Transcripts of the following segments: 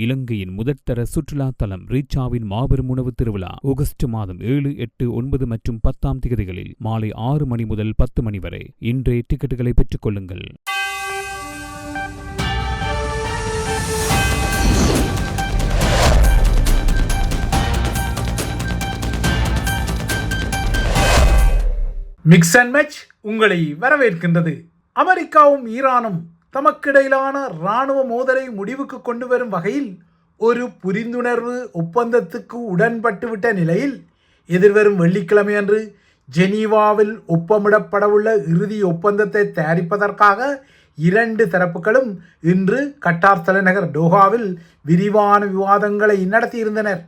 இலங்கையின் முதற்தர சுற்றுலா தலம் ரீச்சாவின் மாபெரும் உணவு திருவிழா ஆகஸ்ட் மாதம் 7, 8, 9 மற்றும் 10ஆம் திகதிகளில் மாலை 6 மணி முதல் 10 மணி வரை. இன்றே டிக்கெட்டுகளை பெற்றுக் கொள்ளுங்கள். மிக்ஸ் அண்ட் மேட்ச் உங்களை வரவேற்கின்றது. அமெரிக்காவும் ஈரானும் தமக்கிடையிலான இராணுவ மோதலை முடிவுக்கு கொண்டு வரும் வகையில் ஒரு புரிந்துணர்வு ஒப்பந்தத்துக்கு உடன்பட்டுவிட்ட நிலையில் எதிர்வரும் வெள்ளிக்கிழமை அன்று ஜெனீவாவில் ஒப்பமிடப்படவுள்ள இறுதி ஒப்பந்தத்தை தயாரிப்பதற்காக இரண்டு தரப்புகளும் இன்று கட்டார் தலைநகர் டோஹாவில் விரிவான விவாதங்களை நடத்தியிருந்தனர்.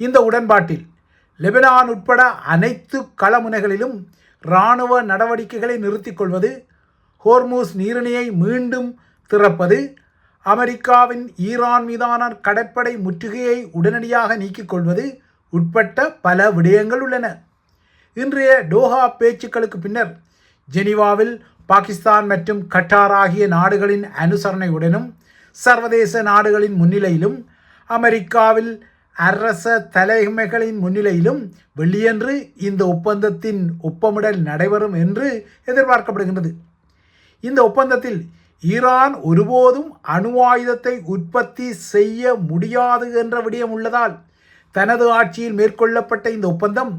இந்த உடன்பாட்டில் லெபனான் உட்பட அனைத்து களமுனைகளிலும் இராணுவ நடவடிக்கைகளை நிறுத்திக் கொள்வது, ஹோர்மூஸ் நீரிணையை மீண்டும் திறப்பது, அமெரிக்காவின் ஈரான் மீதான கடற்படை முற்றுகையை உடனடியாக நீக்கிக் கொள்வது உட்பட்ட பல விடயங்கள் உள்ளன. இன்றைய டோஹா பேச்சுக்களுக்கு பின்னர் ஜெனீவாவில் பாகிஸ்தான் மற்றும் கட்டார் ஆகிய நாடுகளின் அனுசரணையுடனும் சர்வதேச நாடுகளின் முன்னிலையிலும் அமெரிக்காவில் அரச தலைமைகளின் முன்னிலையிலும் வெள்ளியன்று இந்த ஒப்பந்தத்தின் ஒப்பமிடல் நடைபெறும் என்று எதிர்பார்க்கப்படுகின்றது. இந்த ஒப்பந்தத்தில் ஈரான் ஒருபோதும் அணு ஆயுதத்தை உற்பத்தி செய்ய முடியாது என்ற விடயம் உள்ளதால் தனது ஆட்சியில் மேற்கொள்ளப்பட்ட இந்த ஒப்பந்தம்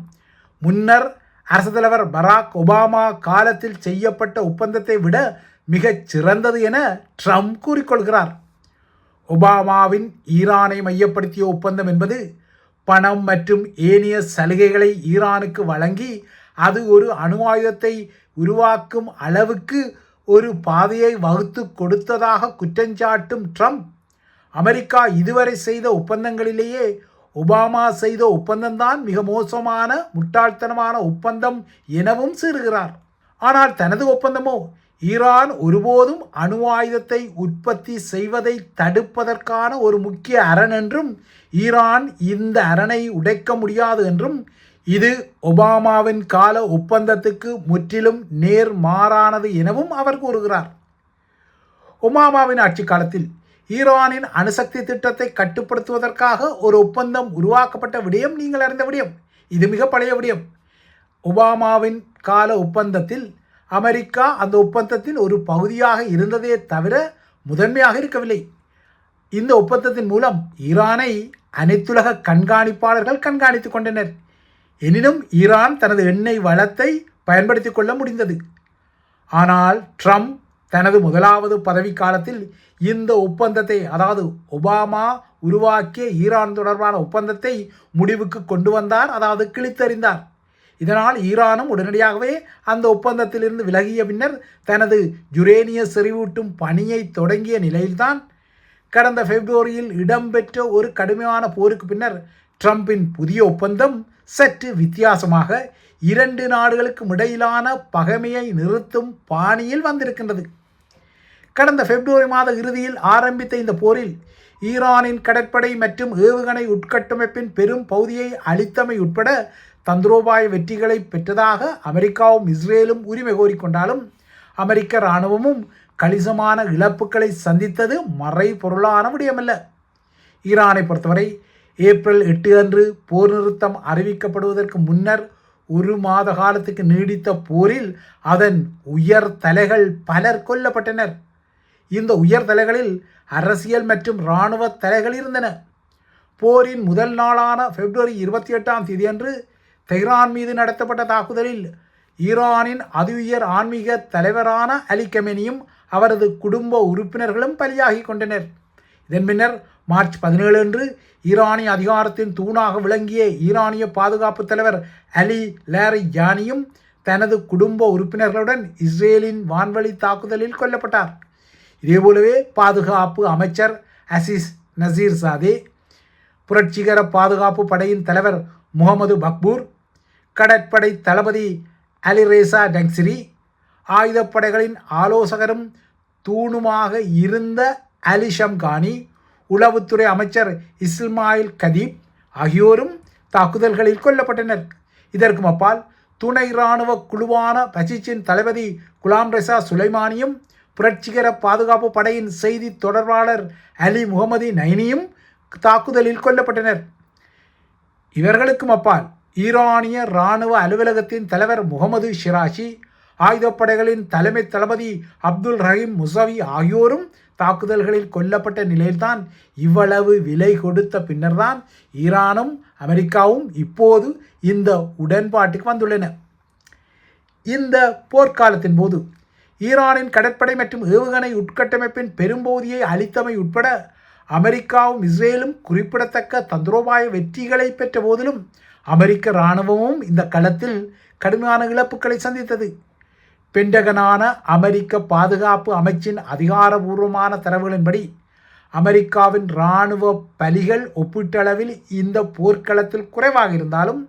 முன்னர் அரசு தலைவர் பராக் ஒபாமா காலத்தில் செய்யப்பட்ட ஒப்பந்தத்தை விட மிகச் சிறந்தது என ட்ரம்ப் கூறிக்கொள்கிறார். ஒபாமாவின் ஈரானை மையப்படுத்திய ஒப்பந்தம் என்பது பணம் மற்றும் ஏனைய சலுகைகளை ஈரானுக்கு வழங்கி அது ஒரு அணு ஆயுதத்தை உருவாக்கும் அளவுக்கு ஒரு பாதையை வகுத்து கொடுத்ததாக குற்றஞ்சாட்டும் ட்ரம்ப், அமெரிக்கா இதுவரை செய்த ஒப்பந்தங்களிலேயே ஒபாமா செய்த ஒப்பந்தம்தான் மிக மோசமான முட்டாள்தனமான ஒப்பந்தம் எனவும் சீறுகிறார். ஆனால் தனது ஒப்பந்தமோ ஈரான் ஒருபோதும் அணு ஆயுதத்தை உற்பத்தி செய்வதை தடுப்பதற்கான ஒரு முக்கிய அரண் என்றும் ஈரான் இந்த அரணை உடைக்க முடியாது என்றும் இது ஒபாமாவின் கால ஒப்பந்தத்துக்கு முற்றிலும் நேர்மாறானது எனவும் அவர் கூறுகிறார். ஒபாமாவின் ஆட்சி காலத்தில் ஈரானின் அணுசக்தி திட்டத்தை கட்டுப்படுத்துவதற்காக ஒரு ஒப்பந்தம் உருவாக்கப்பட்ட விடயம் நீங்கள் அறிந்த விடயம். இது மிக பழைய விடயம். ஒபாமாவின் கால ஒப்பந்தத்தில் அமெரிக்கா அந்த ஒப்பந்தத்தின் ஒரு பகுதியாக இருந்ததே தவிர முதன்மையாக இருக்கவில்லை. இந்த ஒப்பந்தத்தின் மூலம் ஈரானை அனைத்துலக கண்காணிப்பாளர்கள் கண்காணித்துக் கொண்டனர். எனினும் ஈரான் தனது எண்ணெய் வளத்தை பயன்படுத்தி கொள்ள முடிந்தது. ஆனால் ட்ரம்ப் தனது முதலாவது பதவிக்காலத்தில் இந்த ஒப்பந்தத்தை, அதாவது ஒபாமா உருவாக்கிய ஈரான் தொடர்பான ஒப்பந்தத்தை முடிவுக்கு கொண்டு வந்தார், அதாவது கிழித்தறிந்தார். இதனால் ஈரானும் உடனடியாகவே அந்த ஒப்பந்தத்திலிருந்து விலகிய பின்னர் தனது யுரேனிய செறிவூட்டும் பணியை தொடங்கிய நிலையில்தான் கடந்த பிப்ரவரியில் இடம்பெற்ற ஒரு கடுமையான போருக்கு பின்னர் ட்ரம்பின் புதிய ஒப்பந்தம் சற்று வித்தியாசமாக இரண்டு நாடுகளுக்கும் இடையிலான பகைமையை நிறுத்தும் பாணியில் வந்திருக்கின்றது. கடந்த பிப்ரவரி மாத இறுதியில் ஆரம்பித்த இந்த போரில் ஈரானின் கடற்படை மற்றும் ஏவுகணை உட்கட்டமைப்பின் பெரும் பகுதியை அளித்தமை உட்பட தந்திரோபாய வெற்றிகளை பெற்றதாக அமெரிக்காவும் இஸ்ரேலும் உரிமை கோரிக்கொண்டாலும் அமெரிக்க இராணுவமும் கணிசமான இழப்புகளை சந்தித்தது மறைபொருளான விடயமல்ல. ஈரானை பொறுத்தவரை ஏப்ரல் 8 அன்று போர் நிறுத்தம் அறிவிக்கப்படுவதற்கு முன்னர் ஒரு மாத காலத்துக்கு நீடித்த போரில் அதன் உயர் தலைகள் பலர் கொல்லப்பட்டனர். இந்த உயர் தலைகளில் அரசியல் மற்றும் இராணுவ தலைகள் இருந்தன. போரின் முதல் நாளான பிப்ரவரி 28ஆம் தேதி அன்று தெஹ்ரான் மீது நடத்தப்பட்ட தாக்குதலில் ஈரானின் அதி உயர் ஆன்மீக தலைவரான அலி கமேனியும் அவரது குடும்ப உறுப்பினர்களும் பலியாகி கொண்டனர். இதன் பின்னர் மார்ச் 17 அன்று ஈரானிய அதிகாரத்தின் தூணாக விளங்கிய ஈரானிய பாதுகாப்பு தலைவர் அலி லாரிஜானியும் தனது குடும்ப உறுப்பினர்களுடன் இஸ்ரேலின் வான்வழி தாக்குதலில் கொல்லப்பட்டார். இதேபோலவே பாதுகாப்பு அமைச்சர் அசிஸ் நசீர் சாதே, புரட்சிகர பாதுகாப்பு படையின் தலைவர் முகமது பக்பூர், கடற்படை தளபதி அலிரேசா டங்சிரி, ஆயுதப்படைகளின் ஆலோசகரும் தூணுமாக இருந்த அலி ஷம்கானி, உளவுத்துறை அமைச்சர் இஸ்மாயில் கதீப் ஆகியோரும் தாக்குதல்களில் கொல்லப்பட்டனர். இதற்கும் அப்பால் துணை இராணுவ குழுவான பசிச்சின் தளபதி குலாம் ரெசா சுலைமானியும் புரட்சிகர பாதுகாப்பு படையின் செய்தி தொடர்பாளர் அலி முகமது நைனியும் தாக்குதலில் கொல்லப்பட்டனர். இவர்களுக்கும் அப்பால் ஈரானிய இராணுவ அலுவலகத்தின் தலைவர் முகமது ஷிராஷி, ஆயுதப்படைகளின் தலைமை தளபதி அப்துல் ரஹீம் முசவி ஆகியோரும் தாக்குதல்களில் கொல்லப்பட்ட நிலையில்தான் இவ்வளவு விலை கொடுத்த பின்னர்தான் ஈரானும் அமெரிக்காவும் இப்போது இந்த உடன்பாட்டுக்கு வந்துள்ளன. இந்த போர்க்காலத்தின் போது ஈரானின் கடற்படை மற்றும் ஏவுகணை உட்கட்டமைப்பின் பெரும்பகுதியை அளித்தமை உட்பட அமெரிக்காவும் இஸ்ரேலும் குறிப்பிடத்தக்க தந்திரோபாய வெற்றிகளை பெற்ற போதிலும் அமெரிக்க இராணுவமும் இந்த களத்தில் கடுமையான இழப்புகளை சந்தித்தது. பென்டகனான அமெரிக்க பாதுகாப்பு அமைச்சின் அதிகாரபூர்வமான தரவுகளின்படி அமெரிக்காவின் இராணுவ பலிகள் ஒப்பீட்டளவில் இந்த போர்க்களத்தில் குறைவாக இருந்தாலும்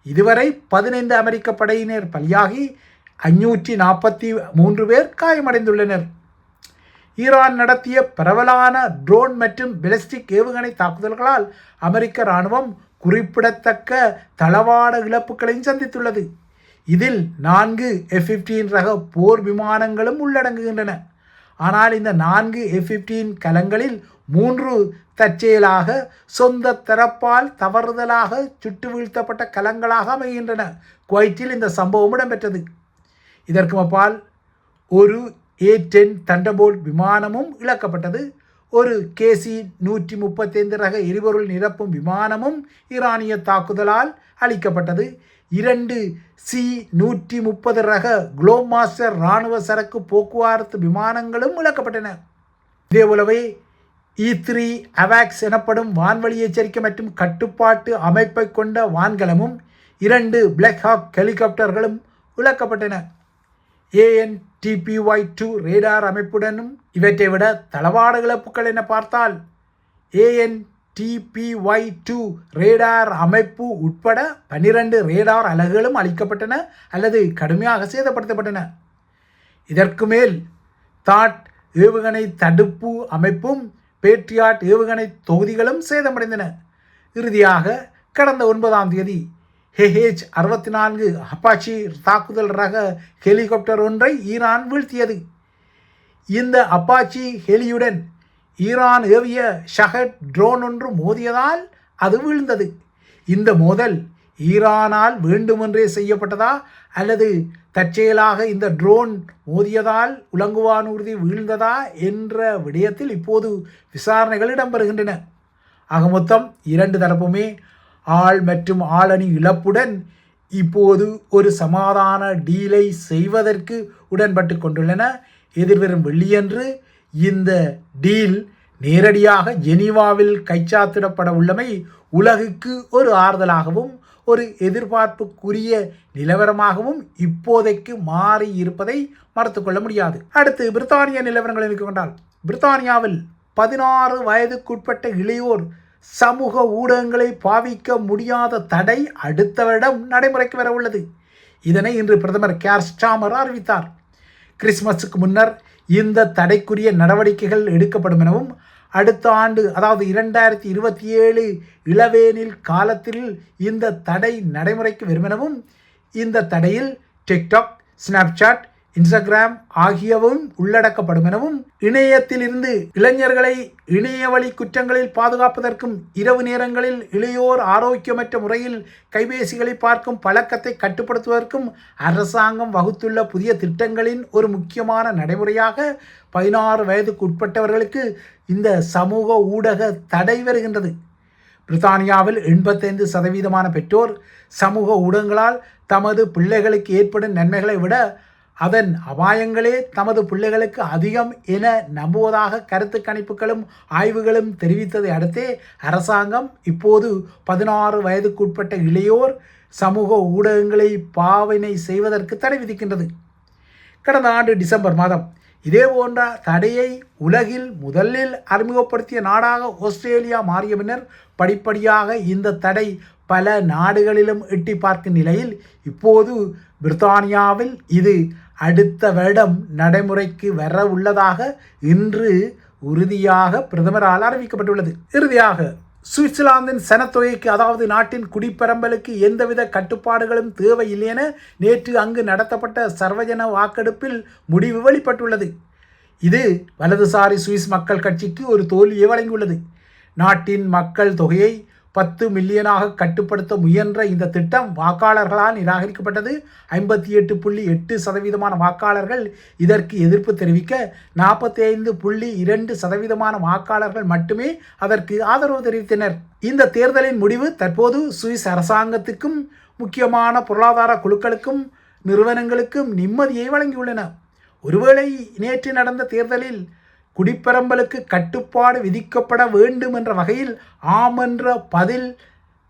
இதுவரை 15 அமெரிக்க படையினர் பலியாகி 543 பேர் காயமடைந்துள்ளனர். ஈரான் நடத்திய பரவலான ட்ரோன் மற்றும் பெலிஸ்டிக் ஏவுகணை தாக்குதல்களால் அமெரிக்க இராணுவம் குறிப்பிடத்தக்க தளவாட இழப்புகளையும் சந்தித்துள்ளது. இதில் 4 F-15 ரக போர் விமானங்களும் உள்ளடங்குகின்றன. ஆனால் இந்த 4 F-15 கலங்களில் 3 தற்செயலாக சொந்த தரப்பால் தவறுதலாக சுட்டு வீழ்த்தப்பட்ட கலங்களாக அமைகின்றன. குவைத்தில் இந்த சம்பவம் இடம்பெற்றது. இதற்கு அப்பால் ஒரு A-10 தண்டர்போல்ட் விமானமும் இழக்கப்பட்டது. ஒரு KC-135 ரக எரிபொருள் நிரப்பும் விமானமும் ஈரானிய தாக்குதலால் அளிக்கப்பட்டது. 2 C-130 ரக குளோப் மாஸ்டர் இராணுவ சரக்கு போக்குவரத்து விமானங்களும் இழக்கப்பட்டன. இதேபோலவே E-3 அவாக்ஸ் எனப்படும் வான்வழி எச்சரிக்கை மற்றும் கட்டுப்பாட்டு அமைப்பை கொண்ட வான்கலமும் 2 பிளாக் ஹாக் ஹெலிகாப்டர்களும் இழக்கப்பட்டன. AN/TPY-2 ரேடார் அமைப்புடனும் இவற்றை விட தளவாட இழப்புகள் என பார்த்தால் AN/TPY-2 ரேடார் அமைப்பு உட்பட 12 ரேடார் அலகுகளும் அளிக்கப்பட்டன அல்லது கடுமையாக சேதப்படுத்தப்பட்டன. இதற்கு மேல் தாட் ஏவுகணை தடுப்பு அமைப்பும் பேட்ரியாட் ஏவுகணை தொகுதிகளும் சேதமடைந்தன. இறுதியாக கடந்த 9ஆம் தேதி H-64 அப்பாச்சி தாக்குதல் ரக ஹெலிகாப்டர் ஒன்றை ஈரான் வீழ்த்தியது. இந்த அப்பாச்சி ஹெலியுடன் ஈரான் ஏவிய ஷஹட் ட்ரோன் ஒன்று மோதியதால் அது வீழ்ந்தது. இந்த மோதல் ஈரானால் வேண்டுமென்றே செய்யப்பட்டதா அல்லது தற்செயலாக இந்த ட்ரோன் மோதியதால் உலங்குவானூர்தி வீழ்ந்ததா என்ற விடயத்தில் இப்போது விசாரணைகள் இடம்பெறுகின்றன. ஆக மொத்தம் 2 தரப்புமே ஆள் மற்றும் ஆளணி இழப்புடன் இப்போது ஒரு சமாதான டீலை செய்வதற்கு உடன்பட்டு கொண்டுள்ளன. எதிர்வரும் வெள்ளியன்று இந்த டீல் நேரடியாக ஜெனீவாவில் கைச்சாத்திடப்பட உள்ளமை உலகுக்கு ஒரு ஆறுதலாகவும் ஒரு எதிர்பார்ப்புக்குரிய நிலவரமாகவும் இப்போதைக்கு மாறி இருப்பதை மறுத்துக்கொள்ள முடியாது. அடுத்து பிரித்தானிய நிலவரங்களை கொண்டால், பிரித்தானியாவில் 16 வயதுக்குட்பட்ட இளையோர் சமூக ஊடகங்களை பாவிக்க முடியாத தடை அடுத்த வருடம் நடைமுறைக்கு வர உள்ளது. இதனை இன்று பிரதமர் கேர் ஸ்டார்மர் அறிவித்தார். கிறிஸ்மஸுக்கு முன்னர் இந்த தடைக்குரிய நடவடிக்கைகள் எடுக்கப்படும் எனவும் அடுத்த ஆண்டு அதாவது 2027 இளவேனில் காலத்தில் இந்த தடை நடைமுறைக்கு வரும் எனவும் இந்த தடையில் டிக்டாக், ஸ்னாப்சாட், இன்ஸ்டாகிராம் ஆகியவும் உள்ளடக்கப்படும் எனவும் இணையத்திலிருந்து இளைஞர்களை இணையவழி குற்றங்களில் பாதுகாப்பதற்கும் இரவு நேரங்களில் இளையோர் ஆரோக்கியமற்ற முறையில் கைபேசிகளை பார்க்கும் பழக்கத்தை கட்டுப்படுத்துவதற்கும் அரசாங்கம் வகுத்துள்ள புதிய திட்டங்களின் ஒரு முக்கியமான நடைமுறையாக 16 வயதுக்கு உட்பட்டவர்களுக்கு இந்த சமூக ஊடக தடை வருகின்றது. பிரித்தானியாவில் 85% பெற்றோர் சமூக ஊடகங்களால் தமது பிள்ளைகளுக்கு ஏற்படும் நன்மைகளை விட அதன் அபாயங்களே தமது பிள்ளைகளுக்கு அதிகம் என நம்புவதாக கருத்து கணிப்புகளும் ஆய்வுகளும் தெரிவித்ததை அடுத்தே அரசாங்கம் இப்போது 16 வயதுக்குட்பட்ட இளையோர் சமூக ஊடகங்களை பாவனை செய்வதற்கு தடை விதிக்கின்றது. கடந்த ஆண்டு டிசம்பர் மாதம் இதே போன்ற தடையை உலகில் முதலில் அறிமுகப்படுத்திய நாடாக ஆஸ்திரேலியா மாறிய பின்னர் படிப்படியாக இந்த தடை பல நாடுகளிலும் எட்டி பார்க்கும் நிலையில் இப்போது பிரித்தானியாவில் இது அடுத்த வருடம் நடைமுறைக்கு வர உள்ளதாக இன்று உறுதியாக பிரதமரால் அறிவிக்கப்பட்டுள்ளது. இறுதியாக சுவிட்சர்லாந்தின் சனத்தொகைக்கு அதாவது நாட்டின் குடிப்பெரம்பலுக்கு எந்தவித கட்டுப்பாடுகளும் தேவையில்லை என நேற்று அங்கு நடத்தப்பட்ட சர்வஜன வாக்கெடுப்பில் முடிவு வெளிப்பட்டுள்ளது. இது வலதுசாரி சுவிஸ் மக்கள் கட்சிக்கு ஒரு தோல்வியை வழங்கியுள்ளது. நாட்டின் மக்கள் தொகையை 10 மில்லியனாக கட்டுப்படுத்த முயன்ற இந்த திட்டம் வாக்காளர்களால் நிராகரிக்கப்பட்டது. 58.8% வாக்காளர்கள் இதற்கு எதிர்ப்பு தெரிவிக்க 45.2% வாக்காளர்கள் மட்டுமே அதற்கு ஆதரவு தெரிவித்தனர். இந்த தேர்தலின் முடிவு தற்போது சுவிஸ் அரசாங்கத்துக்கும் முக்கியமான பொருளாதார குழுக்களுக்கும் நிறுவனங்களுக்கும் நிம்மதியை வழங்கியுள்ளன. ஒருவேளை நேற்று நடந்த தேர்தலில் குடிப்பெரம்பலுக்கு கட்டுப்பாடு விதிக்கப்பட வேண்டும் என்ற வகையில் ஆம் என்ற பதில்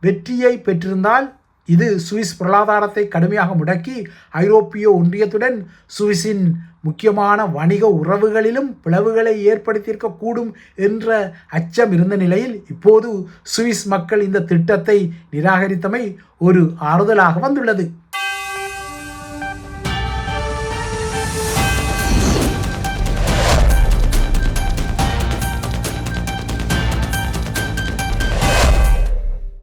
வெற்றியை பெற்றிருந்தால் இது சுவிஸ் பொருளாதாரத்தை கடுமையாக முடக்கி ஐரோப்பிய ஒன்றியத்துடன் சுவிஸின் முக்கியமான வணிக உறவுகளிலும் பிளவுகளை ஏற்படுத்தியிருக்கக்கூடும் என்ற அச்சம் இருந்த நிலையில் இப்போது சுவிஸ் மக்கள் இந்த திட்டத்தை நிராகரித்தமை ஒரு ஆறுதலாக வந்துள்ளது.